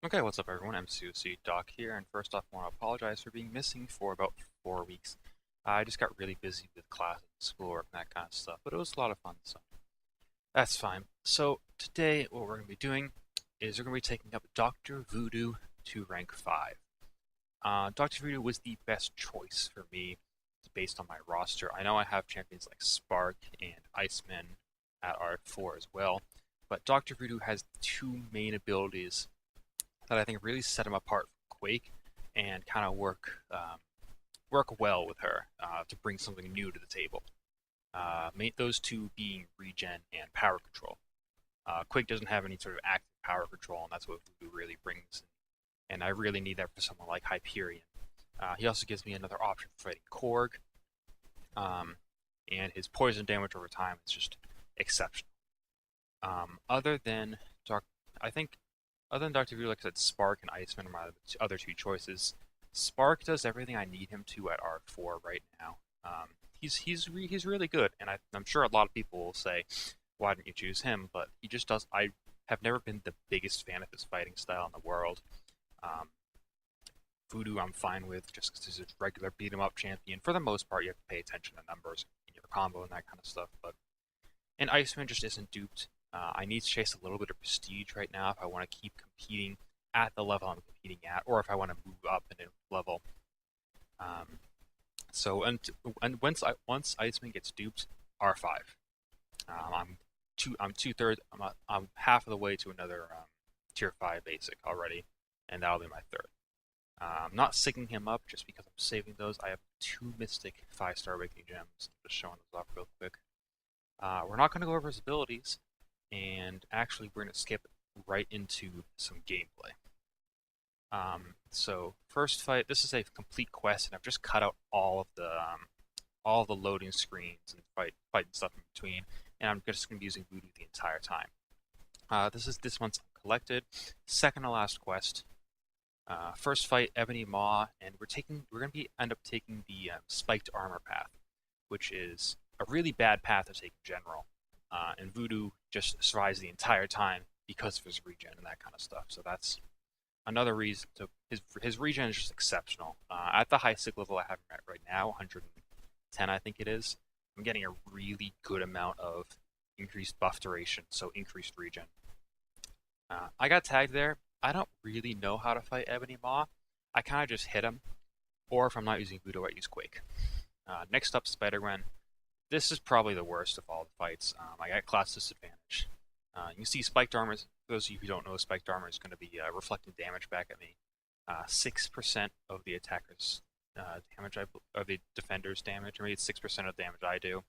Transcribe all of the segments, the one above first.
Okay, what's up everyone? MCOC Doc here, and first off I want to apologize for being missing for about 4 weeks. I just got really busy with class and schoolwork and that kind of stuff, but it was a lot of fun, so that's fine. So today what we're going to be doing is we're going to be taking up Dr. Voodoo to rank 5. Dr. Voodoo was the best choice for me based on my roster. I know I have champions like Spark and Iceman at R4 as well, but Dr. Voodoo has two main abilities that I think really set him apart from Quake and kind of work well with her to bring something new to the table. Those two being regen and power control. Quake doesn't have any sort of active power control, and that's what Voodoo really brings. And I really need that for someone like Hyperion. He also gives me another option for fighting Korg, and his poison damage over time is just exceptional. Other than Dark, I think other than Dr. Voodoo, like I said, Spark and Iceman are my other two choices. Spark does everything I need him to at R4 right now. He's really good, and I'm sure a lot of people will say, "Why didn't you choose him?" But he just does. I have never been the biggest fan of his fighting style in the world. Um, Voodoo I'm fine with just because he's a regular beat 'em up champion. For the most part, you have to pay attention to numbers in your combo and that kind of stuff. But and Iceman just isn't duped. I need to chase a little bit of prestige right now if I want to keep competing at the level I'm competing at, or if I want to move up in a level. Um, and once Iceman gets duped, R5. I'm 2/3. I'm half of the way to another tier 5 basic already, and that'll be my third. I'm not syncing him up just because I'm saving those. I have two Mystic 5-star Awakening Gems. I'm just showing those off real quick. We're not going to go over his abilities, and actually we're going to skip right into some gameplay. So first fight, this is a complete quest, and I've just cut out all of the loading screens and fight stuff in between, and I'm just going to be using Voodoo the entire time. This one's collected, second to last quest. First fight, Ebony Maw, and we're going to end up taking the spiked armor path, which is a really bad path to take in general. And Voodoo just survives the entire time because of his regen and that kind of stuff. So that's another reason. His regen is just exceptional. At the high sick level I have him at right now, 110 I think it is, I'm getting a really good amount of increased buff duration, so increased regen. I got tagged there. I don't really know how to fight Ebony Maw. I kind of just hit him, or if I'm not using Voodoo, I use Quake. Next up, Spider-Gwen. This is probably the worst of all the fights. I got class disadvantage. You can see spiked armor. For those of you who don't know, spiked armor is going to be reflecting damage back at me. 6% of the attacker's damage, or the defender's damage, or maybe it's 6% of the damage I do.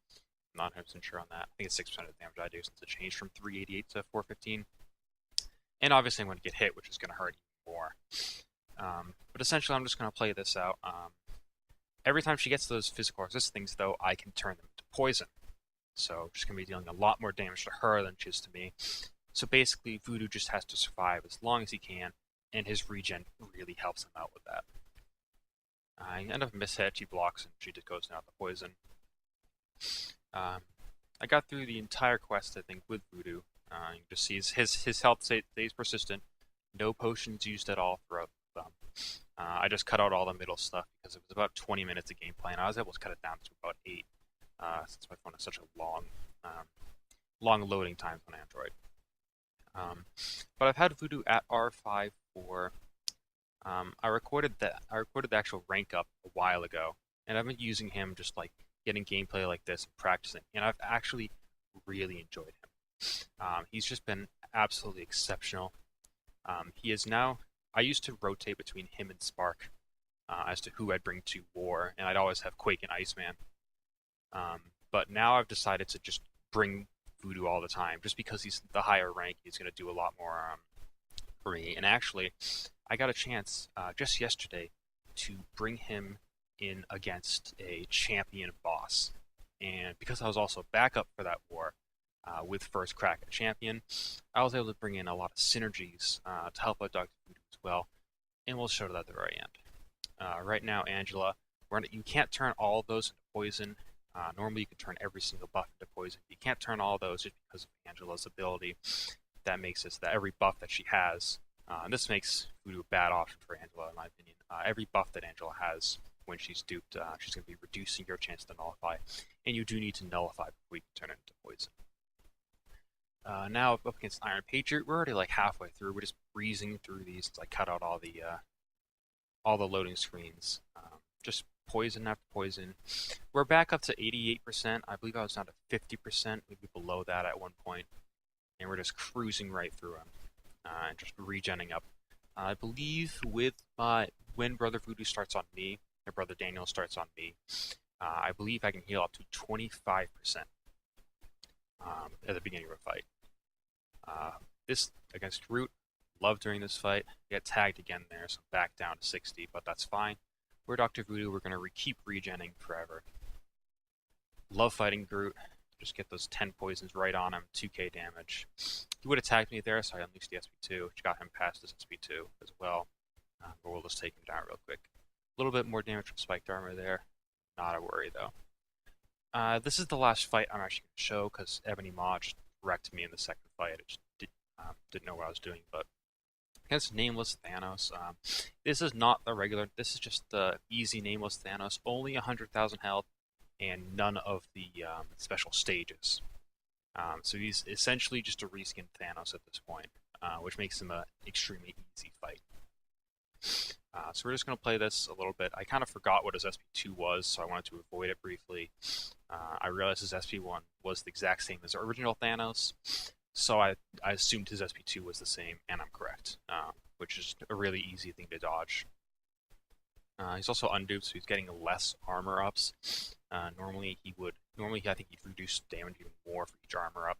I'm not 100% sure on that. I think it's 6% of the damage I do since it changed from 388 to 415. And obviously I'm going to get hit, which is going to hurt even more. But essentially I'm just going to play this out. Every time she gets those physical resist things, though, I can turn them into poison. So she's going to be dealing a lot more damage to her than she is to me. So basically, Voodoo just has to survive as long as he can, and his regen really helps him out with that. I end up mishit, she blocks, and she just goes down with the poison. I got through the entire quest, I think, with Voodoo. You can just see his health stays persistent. No potions used at all throughout them. I just cut out all the middle stuff because it was about 20 minutes of gameplay, and I was able to cut it down to about 8, since my phone has such a long loading times on Android. But I've had Voodoo at R5 for. I recorded the actual rank up a while ago, and I've been using him just like getting gameplay like this and practicing, and I've actually really enjoyed him. He's just been absolutely exceptional. He is now. I used to rotate between him and Spark as to who I'd bring to war, and I'd always have Quake and Iceman. But now I've decided to just bring Voodoo all the time, just because he's the higher rank. He's going to do a lot more for me. And actually, I got a chance just yesterday to bring him in against a champion boss, and because I was also backup for that war with first crack at champion, I was able to bring in a lot of synergies to help out Dr. Voodoo as well, and we'll show that at the very end. Right now, Angela, you can't turn all of those into poison. Normally you can turn every single buff into poison. You can't turn all those just because of Angela's ability. That makes it so that every buff that she has And this makes Voodoo a bad option for Angela, in my opinion. Every buff that Angela has when she's duped, she's going to be reducing your chance to nullify, and you do need to nullify before you can turn it into poison. Now up against Iron Patriot, we're already like halfway through. We're just breezing through these until I cut out all the loading screens. Just poison after poison. We're back up to 88%. I believe I was down to 50%, maybe below that at one point, and we're just cruising right through them and just regenning up. I believe with when Brother Voodoo starts on me, or Brother Daniel starts on me, I believe I can heal up to 25% at the beginning of a fight. This against Root, love during this fight. Get tagged again there, so back down to 60, but that's fine. We're Dr. Voodoo, we're going to keep regenning forever. Love fighting Groot. Just get those 10 poisons right on him, 2k damage. He would have tagged me there, so I unleashed the SP2, which got him past his SP2 as well. But we'll just take him down real quick. A little bit more damage from spiked armor there. Not a worry, though. This is the last fight I'm actually going to show, because Ebony Maw just wrecked me in the second fight. I just didn't know what I was doing, but against Nameless Thanos, this is not the regular, this is just the easy Nameless Thanos, only 100,000 health, and none of the special stages. So he's essentially just a reskinned Thanos at this point, which makes him an extremely easy fight. So we're just going to play this a little bit. I kind of forgot what his SP2 was, so I wanted to avoid it briefly. I realized his SP1 was the exact same as the original Thanos, so I assumed his SP2 was the same, and I'm correct, which is a really easy thing to dodge. He's also unduped, so he's getting less armor ups. Normally I think he'd reduce damage even more for each armor up,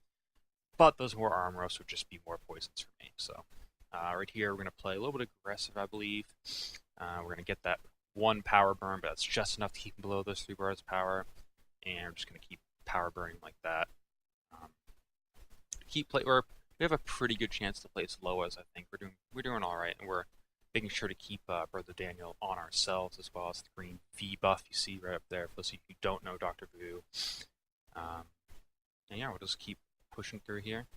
but those more armor ups would just be more poisons for me. So right here we're going to play a little bit aggressive, I believe. We're going to get that one power burn, but that's just enough to keep him below those 3 bars of power, and we're just going to keep power burning like that. We have a pretty good chance to play Loas. I think we're doing all right, and we're making sure to keep Brother Daniel on ourselves, as well as the green V buff you see right up there. For those of you who don't know Dr. Voodoo, and yeah, we'll just keep pushing through here.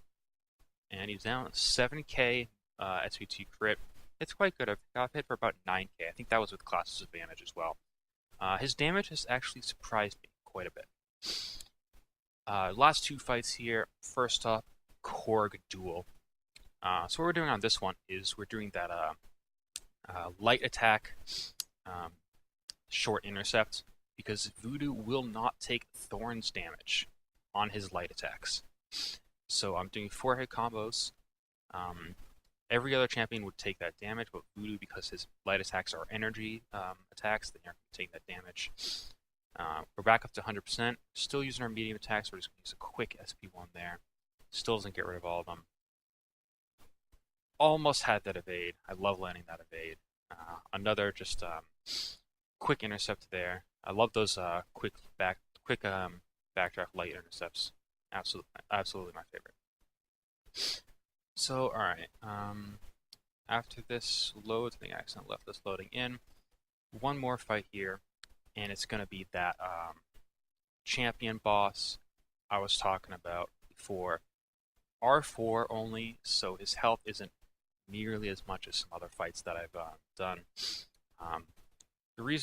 And he's down 7k SP2 crit. It's quite good. I've hit for about 9k. I think that was with Class's advantage as well. His damage has actually surprised me quite a bit. Last 2 fights here. First up, Korg Duel. So what we're doing on this one is we're doing that light attack, short intercept, because Voodoo will not take Thorn's damage on his light attacks. So I'm doing 4-hit combos. Every other champion would take that damage, but Voodoo, because his light attacks are energy attacks, they aren't taking that damage. We're back up to 100%. Still using our medium attacks. We're just going to use a quick SP1 there. Still doesn't get rid of all of them. Almost had that evade. I love landing that evade. Another just quick intercept there. I love those quick backdraft light intercepts. Absolutely my favorite. So all right. After this loads, I think I accidentally left this loading in. One more fight here, and it's going to be that champion boss I was talking about before. R4 only, so his health isn't nearly as much as some other fights that I've done.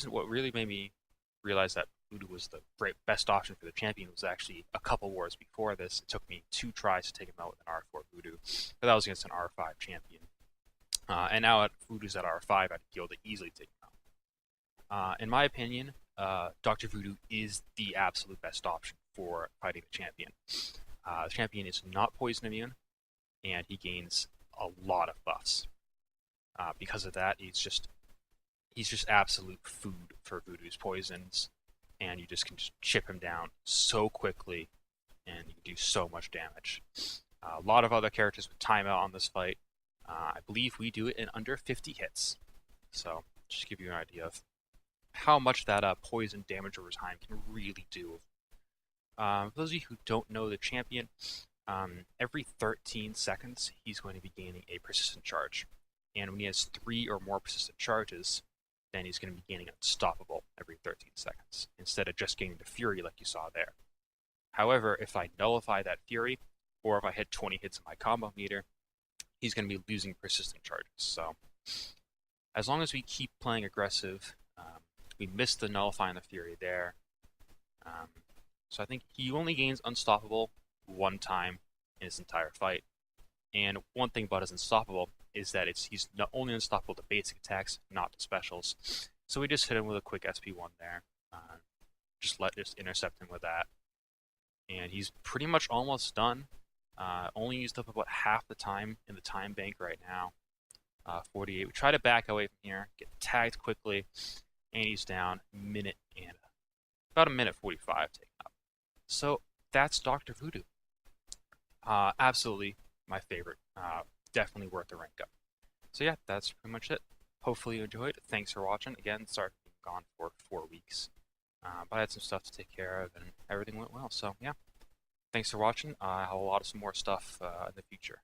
What really made me realize that Voodoo was the best option for the champion was actually a couple wars before this. It took me 2 tries to take him out with an R4 Voodoo, but that was against an R5 champion. And now at Voodoo's at R5, I'd be able to easily take him out. In my opinion, Dr. Voodoo is the absolute best option for fighting the champion. The champion is not poison immune, and he gains a lot of buffs. Because of that, he's just absolute food for Voodoo's poisons, and you can just chip him down so quickly, and you can do so much damage. A lot of other characters with timeout on this fight. I believe we do it in under 50 hits. So, just to give you an idea of how much that poison damage over time can really do. For those of you who don't know the champion, every 13 seconds he's going to be gaining a persistent charge. And when he has 3 or more persistent charges, then he's going to be gaining Unstoppable every 13 seconds, instead of just gaining the Fury like you saw there. However, if I nullify that Fury, or if I hit 20 hits in my combo meter, he's going to be losing persistent charges. So as long as we keep playing aggressive, we missed the nullifying the fury there. So I think he only gains unstoppable one time in his entire fight. And one thing about his unstoppable is that he's not only unstoppable to basic attacks, not to specials. So we just hit him with a quick SP1 there. Just intercept him with that. And he's pretty much almost done. Only used up about half the time in the time bank right now. 48. We try to back away from here, get tagged quickly, and he's down about a minute 45 taken up. So that's Dr. Voodoo. Absolutely my favorite. Definitely worth the rank up. So yeah, that's pretty much it. Hopefully you enjoyed. Thanks for watching. Again, sorry for being gone for 4 weeks. But I had some stuff to take care of, and everything went well. So yeah, thanks for watching. I have a lot of some more stuff in the future.